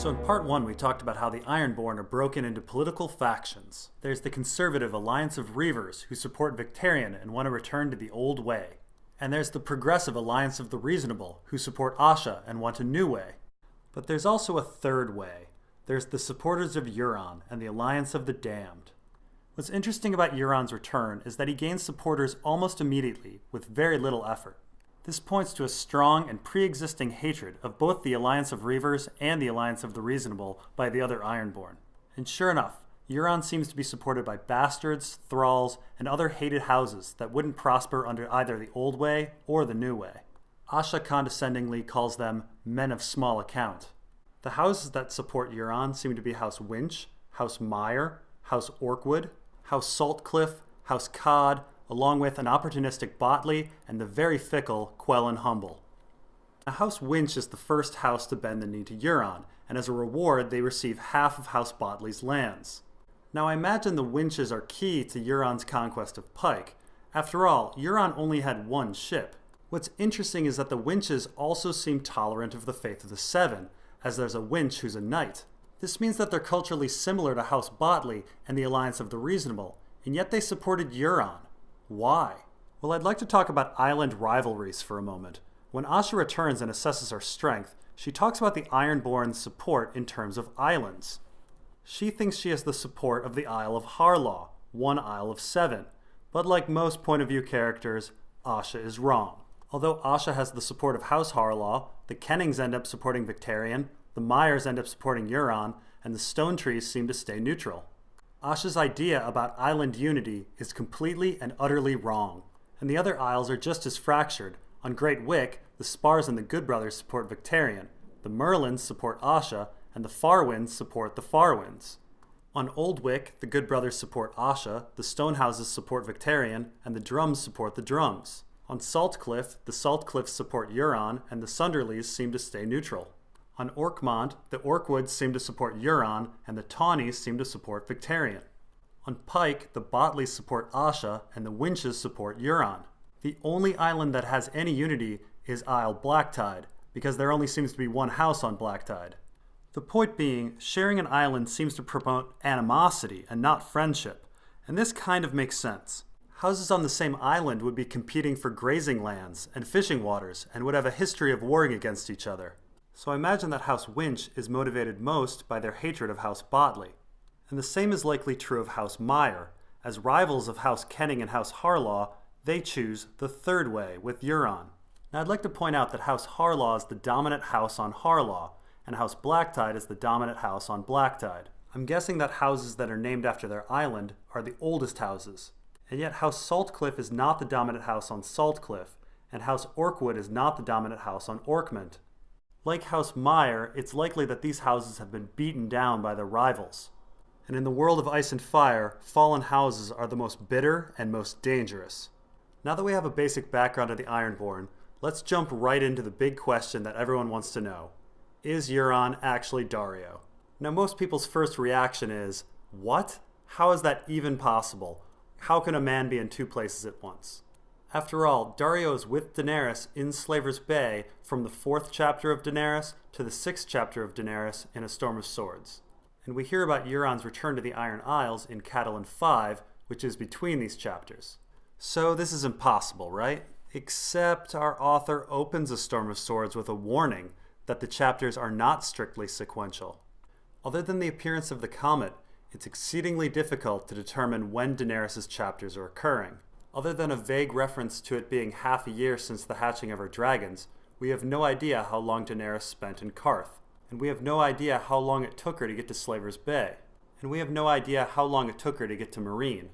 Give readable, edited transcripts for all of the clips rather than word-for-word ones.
So in part 1 we talked about how the Ironborn are broken into political factions. There's the conservative Alliance of Reavers who support Victarion and want to return to the old way. And there's the progressive Alliance of the Reasonable who support Asha and want a new way. But there's also a third way. There's the supporters of Euron and the Alliance of the Damned. What's interesting about Euron's return is that he gains supporters almost immediately with very little effort. This points to a strong and pre-existing hatred of both the Alliance of Reavers and the Alliance of the Reasonable by the other Ironborn. And sure enough, Euron seems to be supported by bastards, thralls, and other hated houses that wouldn't prosper under either the old way or the new way. Asha condescendingly calls them men of small account. The houses that support Euron seem to be House Winch, House Meyer, House Orkwood, House Saltcliffe, House Cod, along with an opportunistic Botley and the very fickle Quellan Humble. Now, House Winch is the first house to bend the knee to Euron, and as a reward they receive half of House Botley's lands. Now I imagine the Winches are key to Euron's conquest of Pike. After all, Euron only had one ship. What's interesting is that the Winches also seem tolerant of the faith of the Seven, as there's a Winch who's a knight. This means that they're culturally similar to House Botley and the Alliance of the Reasonable, and yet they supported Euron. Why? Well, I'd like to talk about island rivalries for a moment. When Asha returns and assesses her strength, she talks about the Ironborn's support in terms of islands. She thinks she has the support of the Isle of Harlaw, one Isle of 7. But like most point of view characters, Asha is wrong. Although Asha has the support of House Harlaw, the Kennings end up supporting Victarion, the Myers end up supporting Euron, and the Stone Trees seem to stay neutral. Asha's idea about island unity is completely and utterly wrong, and the other isles are just as fractured. On Great Wick, the Spars and the Good Brothers support Victarion, the Merlins support Asha, and the Farwinds support the Farwinds. On Old Wick, the Good Brothers support Asha, the Stonehouses support Victarion, and the Drums support the Drums. On Saltcliffe, the Saltcliffes support Euron, and the Sunderleys seem to stay neutral. On Orkmont, the Orkwoods seem to support Euron, and the Tawneys seem to support Victarion. On Pike, the Botleys support Asha, and the Winches support Euron. The only island that has any unity is Isle Blacktide, because there only seems to be one house on Blacktide. The point being, sharing an island seems to promote animosity and not friendship, and this kind of makes sense. Houses on the same island would be competing for grazing lands and fishing waters and would have a history of warring against each other. So I imagine that House Winch is motivated most by their hatred of House Botley. And the same is likely true of House Meyer. As rivals of House Kenning and House Harlaw, they choose the third way with Euron. Now I'd like to point out that House Harlaw is the dominant house on Harlaw, and House Blacktide is the dominant house on Blacktide. I'm guessing that houses that are named after their island are the oldest houses. And yet House Saltcliffe is not the dominant house on Saltcliffe, and House Orkwood is not the dominant house on Orkmont. Like House Meyer, it's likely that these houses have been beaten down by their rivals. And in the world of Ice and Fire, fallen houses are the most bitter and most dangerous. Now that we have a basic background of the Ironborn, let's jump right into the big question that everyone wants to know. Is Euron actually Daario? Now most people's first reaction is, what? How is that even possible? How can a man be in two places at once? After all, Daario is with Daenerys in Slaver's Bay from the 4th chapter of Daenerys to the 6th chapter of Daenerys in A Storm of Swords. And we hear about Euron's return to the Iron Isles in Catelyn 5, which is between these chapters. So this is impossible, right? Except our author opens A Storm of Swords with a warning that the chapters are not strictly sequential. Other than the appearance of the comet, it's exceedingly difficult to determine when Daenerys' chapters are occurring. Other than a vague reference to it being half a year since the hatching of her dragons, we have no idea how long Daenerys spent in Qarth, and we have no idea how long it took her to get to Slaver's Bay, and we have no idea how long it took her to get to Meereen.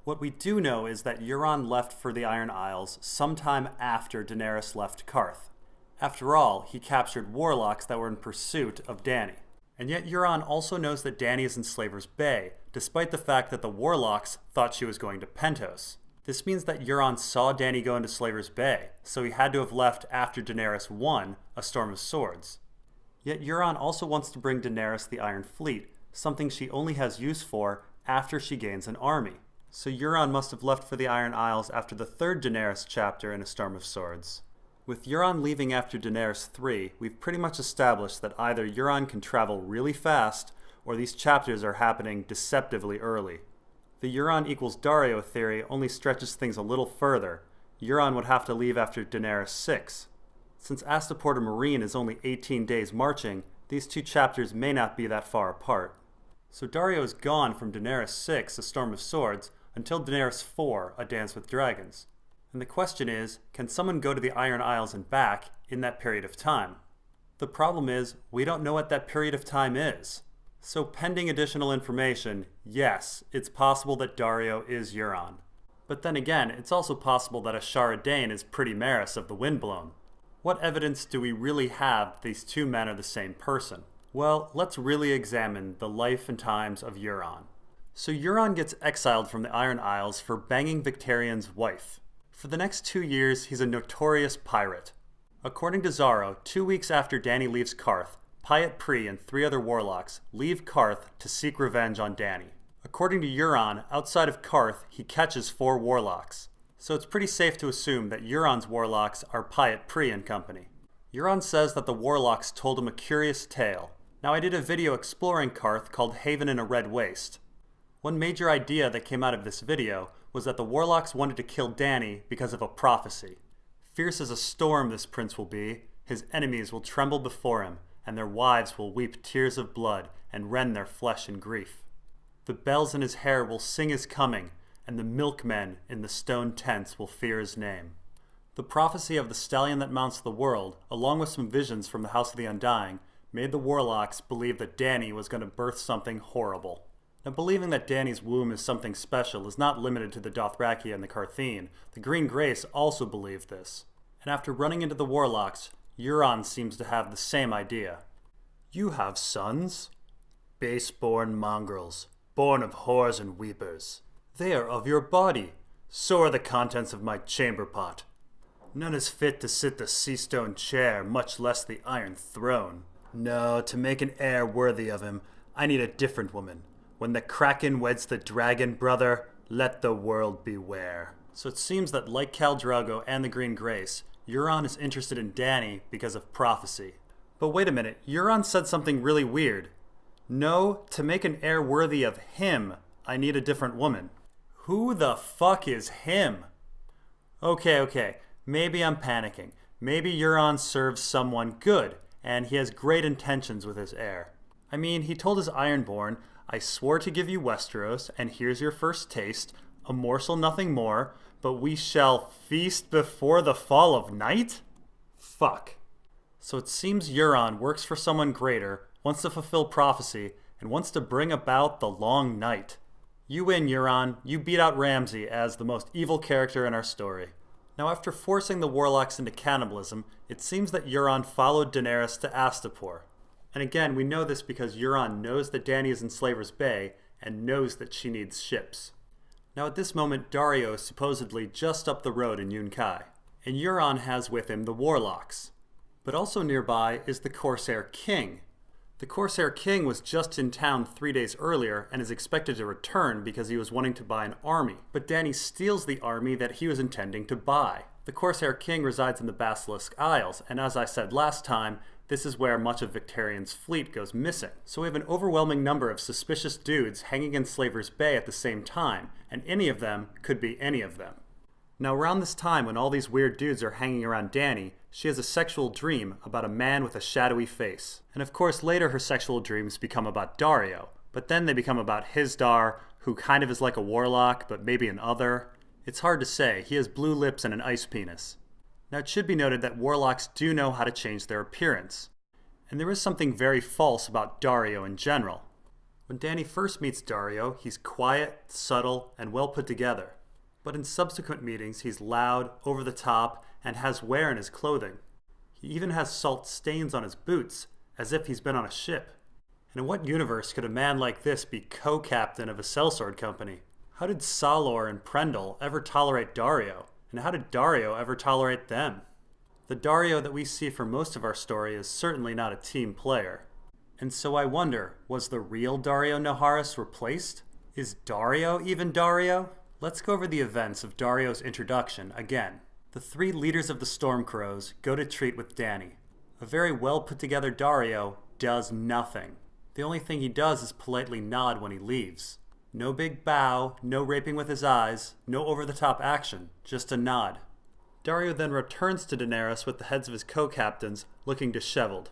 What we do know is that Euron left for the Iron Isles sometime after Daenerys left Qarth. After all, he captured warlocks that were in pursuit of Dany. And yet Euron also knows that Dany is in Slaver's Bay, despite the fact that the warlocks thought she was going to Pentos. This means that Euron saw Dany go into Slaver's Bay, so he had to have left after Daenerys won A Storm of Swords. Yet Euron also wants to bring Daenerys the Iron Fleet, something she only has use for after she gains an army. So Euron must have left for the Iron Isles after the 3rd Daenerys chapter in A Storm of Swords. With Euron leaving after Daenerys 3, we've pretty much established that either Euron can travel really fast, or these chapters are happening deceptively early. The Euron equals Daario theory only stretches things a little further. Euron would have to leave after Daenerys 6. Since Astapor to Meereen is only 18 days marching, these two chapters may not be that far apart. So Daario is gone from Daenerys 6, A Storm of Swords, until Daenerys 4, A Dance with Dragons. And the question is, can someone go to the Iron Isles and back in that period of time? The problem is, we don't know what that period of time is. So pending additional information, yes, it's possible that Daario is Euron. But then again, it's also possible that Ashara Dayne is Pretty Meris of the Windblown. What evidence do we really have that these two men are the same person? Well, let's really examine the life and times of Euron. So Euron gets exiled from the Iron Isles for banging Victarion's wife. For the next 2 years, he's a notorious pirate. According to Xaro, 2 weeks after Dany leaves Qarth, Pyat Pree and 3 other warlocks leave Qarth to seek revenge on Dany. According to Euron, outside of Qarth, he catches 4 warlocks. So it's pretty safe to assume that Euron's warlocks are Pyat Pree and company. Euron says that the warlocks told him a curious tale. Now, I did a video exploring Qarth called Haven in a Red Waste. One major idea that came out of this video was that the warlocks wanted to kill Dany because of a prophecy. Fierce as a storm this prince will be, his enemies will tremble before him, and their wives will weep tears of blood and rend their flesh in grief. The bells in his hair will sing his coming, and the milkmen in the stone tents will fear his name. The prophecy of the stallion that mounts the world, along with some visions from the House of the Undying, made the warlocks believe that Dany was going to birth something horrible. Now, believing that Dany's womb is something special is not limited to the Dothraki and the Qartheen. The Green Grace also believed this. And after running into the warlocks, Euron seems to have the same idea. You have sons? Base-born mongrels, born of whores and weepers. They are of your body. So are the contents of my chamber pot. None is fit to sit the sea-stone chair, much less the iron throne. No, to make an heir worthy of him, I need a different woman. When the Kraken weds the dragon, brother, let the world beware. So it seems that, like Khal Drogo and the Green Grace, Euron is interested in Dany because of prophecy. But wait a minute, Euron said something really weird. No, to make an heir worthy of him, I need a different woman. Who the fuck is him? Okay, maybe I'm panicking. Maybe Euron serves someone good, and he has great intentions with his heir. I mean, he told his Ironborn, I swore to give you Westeros, and here's your first taste, a morsel nothing more, but we shall feast before the fall of night? Fuck. So it seems Euron works for someone greater, wants to fulfill prophecy, and wants to bring about the long night. You win, Euron. You beat out Ramsay as the most evil character in our story. Now, after forcing the warlocks into cannibalism, it seems that Euron followed Daenerys to Astapor. And again, we know this because Euron knows that Dany is in Slaver's Bay and knows that she needs ships. Now at this moment, Daario is supposedly just up the road in Yunkai, and Euron has with him the warlocks. But also nearby is the Corsair King. The Corsair King was just in town 3 days earlier and is expected to return because he was wanting to buy an army. But Dany steals the army that he was intending to buy. The Corsair King resides in the Basilisk Isles, and as I said last time, this is where much of Victarion's fleet goes missing. So we have an overwhelming number of suspicious dudes hanging in Slaver's Bay at the same time, and any of them could be any of them. Now around this time when all these weird dudes are hanging around Dany, she has a sexual dream about a man with a shadowy face. And of course later her sexual dreams become about Daario, but then they become about Hizdahr, who kind of is like a warlock, but maybe an other. It's hard to say, he has blue lips and an ice penis. Now it should be noted that warlocks do know how to change their appearance. And there is something very false about Daario in general. When Dany first meets Daario, he's quiet, subtle, and well put together. But in subsequent meetings, he's loud, over the top, and has wear in his clothing. He even has salt stains on his boots, as if he's been on a ship. And in what universe could a man like this be co-captain of a sellsword company? How did Salor and Prendel ever tolerate Daario? And how did Daario ever tolerate them? The Daario that we see for most of our story is certainly not a team player. And so I wonder, was the real Daario Naharis replaced? Is Daario even Daario? Let's go over the events of Daario's introduction again. The three leaders of the Stormcrows go to treat with Dany. A very well put together Daario does nothing. The only thing he does is politely nod when he leaves. No big bow, no raping with his eyes, no over-the-top action, just a nod. Daario then returns to Daenerys with the heads of his co-captains, looking disheveled.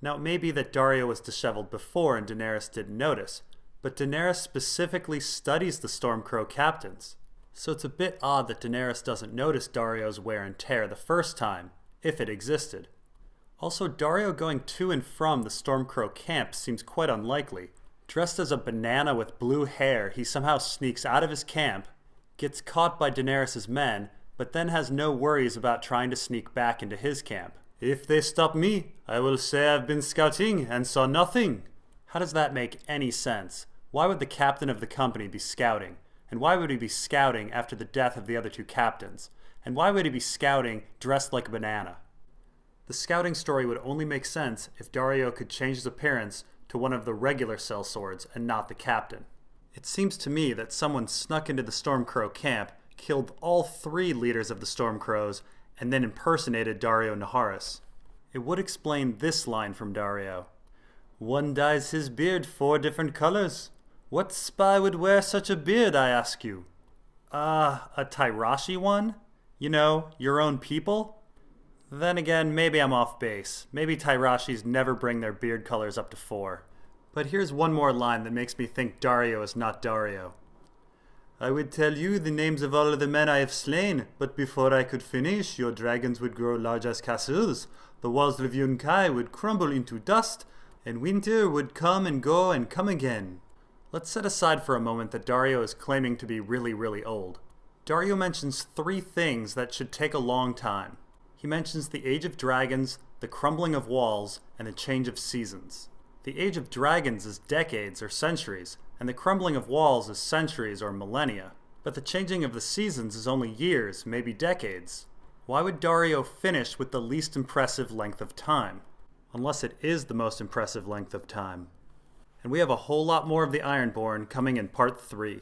Now it may be that Daario was disheveled before and Daenerys didn't notice, but Daenerys specifically studies the Stormcrow captains. So it's a bit odd that Daenerys doesn't notice Daario's wear and tear the first time, if it existed. Also, Daario going to and from the Stormcrow camp seems quite unlikely. Dressed as a banana with blue hair, he somehow sneaks out of his camp, gets caught by Daenerys' men, but then has no worries about trying to sneak back into his camp. If they stop me, I will say I've been scouting and saw nothing. How does that make any sense? Why would the captain of the company be scouting? And why would he be scouting after the death of the other two captains? And why would he be scouting dressed like a banana? The scouting story would only make sense if Daario could change his appearance to one of the regular sellswords and not the captain. It seems to me that someone snuck into the Stormcrow camp, killed all three leaders of the Stormcrows, and then impersonated Daario Naharis. It would explain this line from Daario. One dyes his beard 4 different colors. What spy would wear such a beard, I ask you? A Tyrashi one? You know, your own people? Then again, maybe I'm off base. Maybe Tyrashis never bring their beard colors up to 4. But here's one more line that makes me think Daario is not Daario. I would tell you the names of all of the men I have slain, but before I could finish, your dragons would grow large as castles, the walls of Yunkai would crumble into dust, and winter would come and go and come again. Let's set aside for a moment that Daario is claiming to be really, really old. Daario mentions 3 things that should take a long time. He mentions the age of dragons, the crumbling of walls, and the change of seasons. The age of dragons is decades or centuries, and the crumbling of walls is centuries or millennia. But the changing of the seasons is only years, maybe decades. Why would Daario finish with the least impressive length of time? Unless it is the most impressive length of time. And we have a whole lot more of the Ironborn coming in part 3.